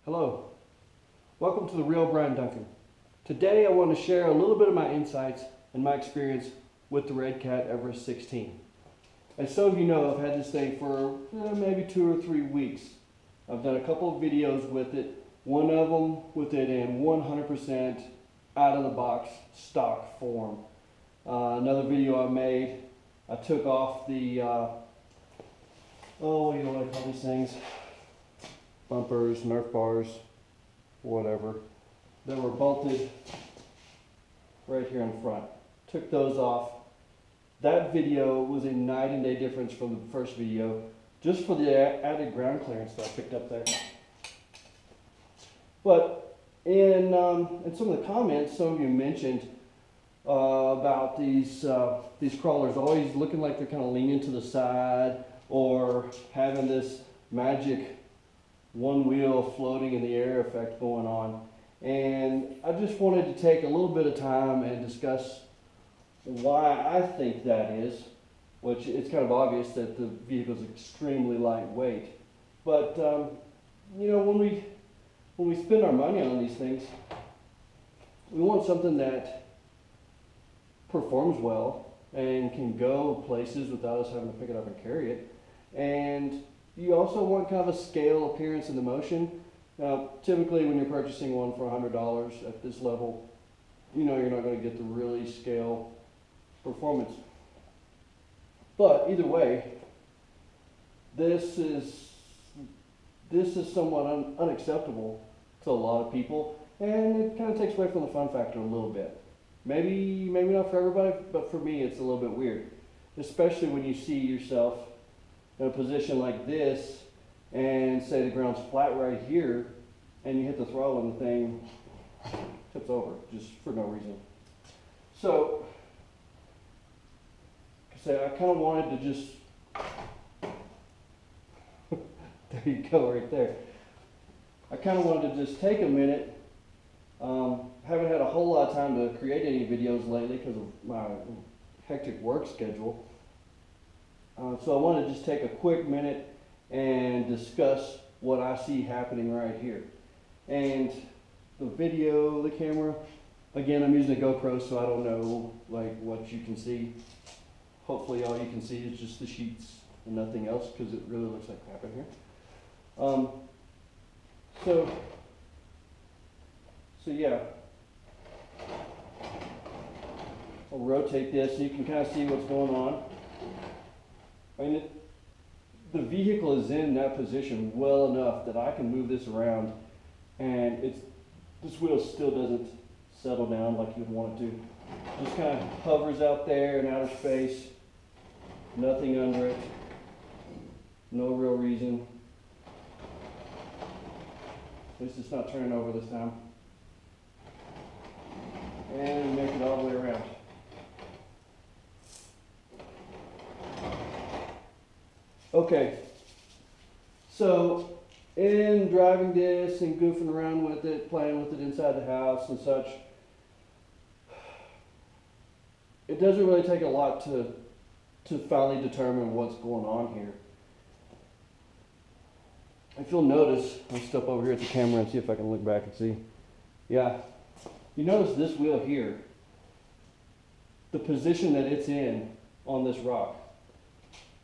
Hello, welcome to The Real Brian Duncan. Today I want to share a little bit of my insights and my experience with the Redcat Everest 16. As some of you know, I've had this thing for maybe 2 or 3 weeks. I've done a couple of videos with it, one of them with it in 100% out of the box stock form. Another video I made, I took off the, what do you want to call these things? Bumpers, Nerf bars, whatever, that were bolted right here in front. Took those off. That video was a night and day difference from the first video, just for the added ground clearance that I picked up there. But in some of the comments, some of you mentioned about these crawlers always looking like they're kind of leaning to the side or having this magic one wheel floating in the air effect going on. And I just wanted to take a little bit of time and discuss why I think that is, which it's kind of obvious that the vehicle is extremely lightweight. But you know, when we spend our money on these things, we want something that performs well and can go places without us having to pick it up and carry it. And you also want kind of a scale appearance in the motion. Now, typically when you're purchasing one for $100 at this level, you know you're not going to get the really scale performance. But either way, this is somewhat unacceptable to a lot of people, and it kind of takes away from the fun factor a little bit. Maybe not for everybody, but for me it's a little bit weird, especially when you see yourself in a position like this and say the ground's flat right here and you hit the throttle and the thing tips over just for no reason. So I kind of wanted to just there you go right there. I kind of wanted to just take a minute. Haven't had a whole lot of time to create any videos lately because of my hectic work schedule. So I want to just take a quick minute and discuss what I see happening right here. And the video, the camera, again, I'm using a Gopro, so I don't know like what you can see. Hopefully all you can see is just the sheets and nothing else, because it really looks like crap in here. So yeah, I'll rotate this so you can kind of see what's going on. I mean, the vehicle is in that position well enough that I can move this around, and this wheel still doesn't settle down like you'd want it to. Just kind of hovers out there in outer space, nothing under it, no real reason. At least it's not turning over this time. And make it all the way around. Okay, so in driving this and goofing around with it, playing with it inside the house and such, it doesn't really take a lot to finally determine what's going on here. If you'll notice, I'll step over here at the camera and see if I can look back and see. Yeah, you notice this wheel here, the position that it's in on this rock.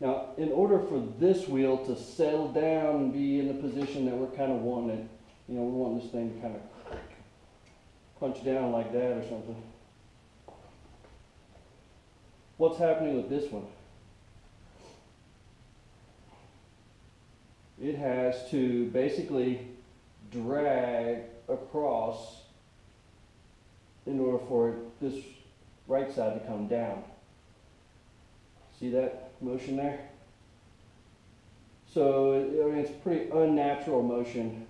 Now, in order for this wheel to settle down and be in the position that we're kind of wanting, you know, we want this thing to kind of punch down like that or something. What's happening with this one? It has to basically drag across in order for this right side to come down. See that motion there? So I mean, it's pretty unnatural motion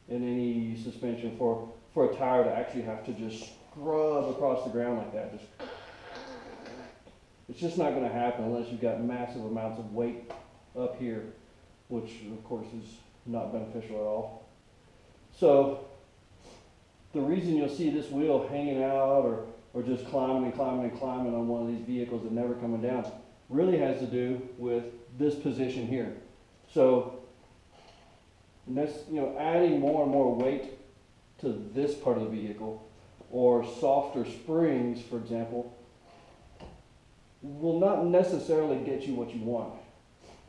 in any suspension for a tire to actually have to just scrub across the ground like that. It's just not going to happen unless you've got massive amounts of weight up here, which of course is not beneficial at all. So the reason you'll see this wheel hanging out or just climbing and climbing and climbing on one of these vehicles and never coming down really has to do with this position here. So And that's, adding more and more weight to this part of the vehicle, or softer springs, for example, will not necessarily get you what you want.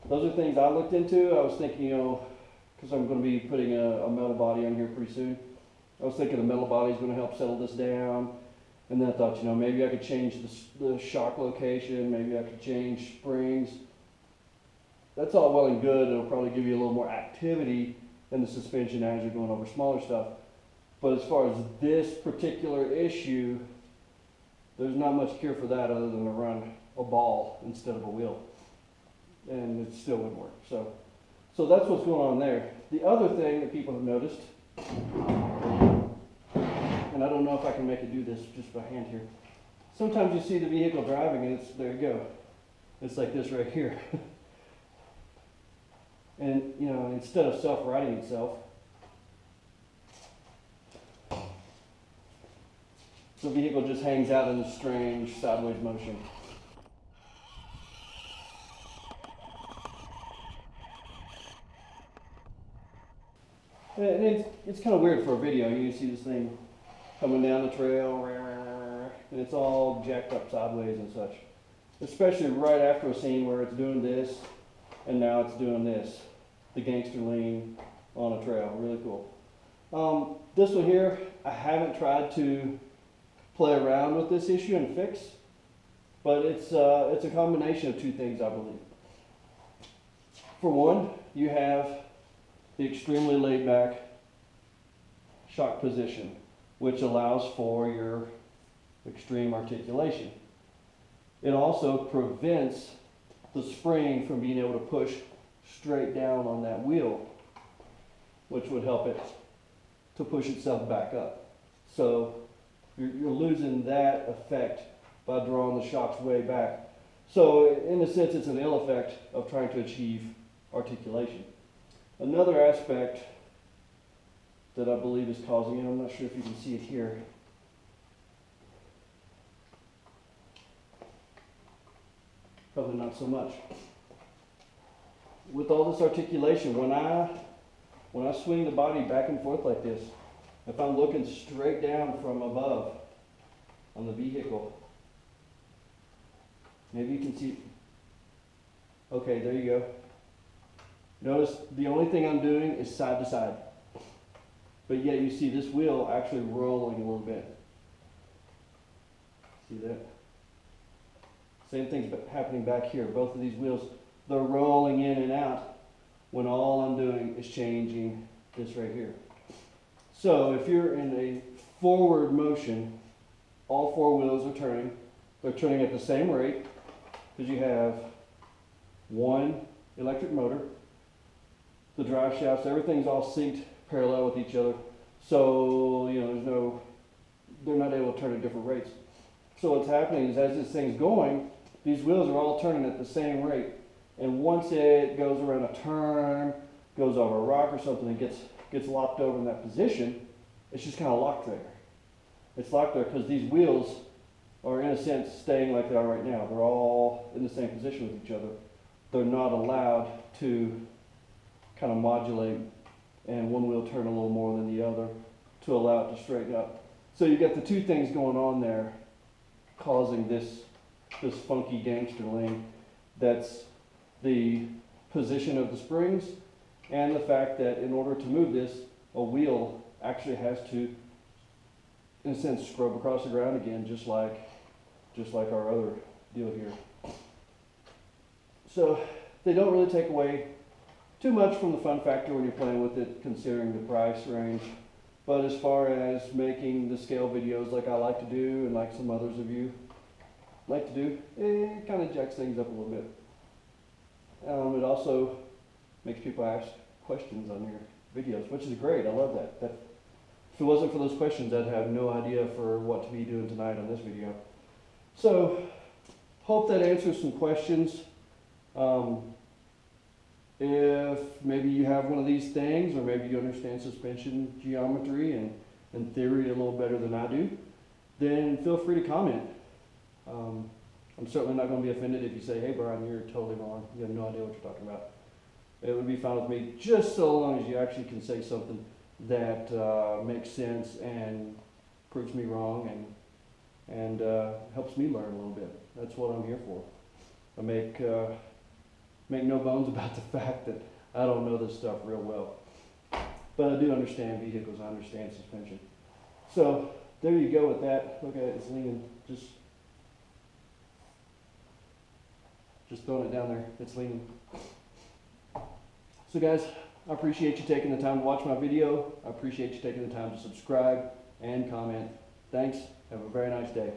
Those are things I looked into. I was thinking, because I'm going to be putting a metal body on here pretty soon. I was thinking the metal body is going to help settle this down. And then I thought, maybe I could change the shock location, maybe I could change springs. That's all well and good. It'll probably give you a little more activity in the suspension as you're going over smaller stuff. But as far as this particular issue, there's not much cure for that other than to run a ball instead of a wheel. And it still wouldn't work. So that's what's going on there. The other thing that people have noticed, and I don't know if I can make it do this just by hand here. Sometimes you see the vehicle driving and there you go. It's like this right here. And, instead of self-righting itself, the vehicle just hangs out in a strange sideways motion. And it's kind of weird for a video. You see this thing coming down the trail, and it's all jacked up sideways and such. Especially right after a scene where it's doing this, and now it's doing this. The gangster lean on a trail, really cool. This one here, I haven't tried to play around with this issue and fix, but it's a combination of two things, I believe. For one, you have the extremely laid back shock position, which allows for your extreme articulation. It also prevents the spring from being able to push straight down on that wheel, which would help it to push itself back up. So you're losing that effect by drawing the shocks way back. So in a sense, it's an ill effect of trying to achieve articulation. Another aspect that I believe is causing it, I'm not sure if you can see it here. Probably not so much. With all this articulation, when I swing the body back and forth like this, if I'm looking straight down from above on the vehicle, maybe you can see, okay, there you go. Notice the only thing I'm doing is side to side, but yet you see this wheel actually rolling a little bit. See that? Same thing's happening back here. Both of these wheels, they're rolling in and out when all I'm doing is changing this right here. So if you're in a forward motion, all four wheels are turning. They're turning at the same rate because you have one electric motor. The drive shafts, everything's all synced parallel with each other. So, they're not able to turn at different rates. So what's happening is as this thing's going, these wheels are all turning at the same rate. And once it goes around a turn, goes over a rock or something, and gets locked over in that position, it's just kind of locked there. It's locked there because these wheels are in a sense staying like they are right now. They're all in the same position with each other. They're not allowed to kind of modulate and one wheel turn a little more than the other to allow it to straighten up. So you got the two things going on there causing this funky gangster lean. That's the position of the springs and the fact that in order to move this, a wheel actually has to, in a sense, scrub across the ground again, just like our other deal here. So they don't really take away too much from the fun factor when you're playing with it, considering the price range. But as far as making the scale videos like I like to do, and like some others of you like to do, it kind of jacks things up a little bit. It also makes people ask questions on your videos, which is great. I love that. If it wasn't for those questions, I'd have no idea for what to be doing tonight on this video. So, hope that answers some questions. If maybe you have one of these things, or maybe you understand suspension geometry and theory a little better than I do, then feel free to comment. I'm certainly not going to be offended if you say, hey Brian, you're totally wrong. You have no idea what you're talking about. it would be fine with me, just so long as you actually can say something that makes sense and proves me wrong and helps me learn a little bit. That's what I'm here for. I make no bones about the fact that I don't know this stuff real well, but I do understand vehicles. I understand suspension. So there you go with that. Look at it, it's leaning. Just throwing it down there. It's leaning. So guys, I appreciate you taking the time to watch my video. I appreciate you taking the time to subscribe and comment. Thanks. Have a very nice day.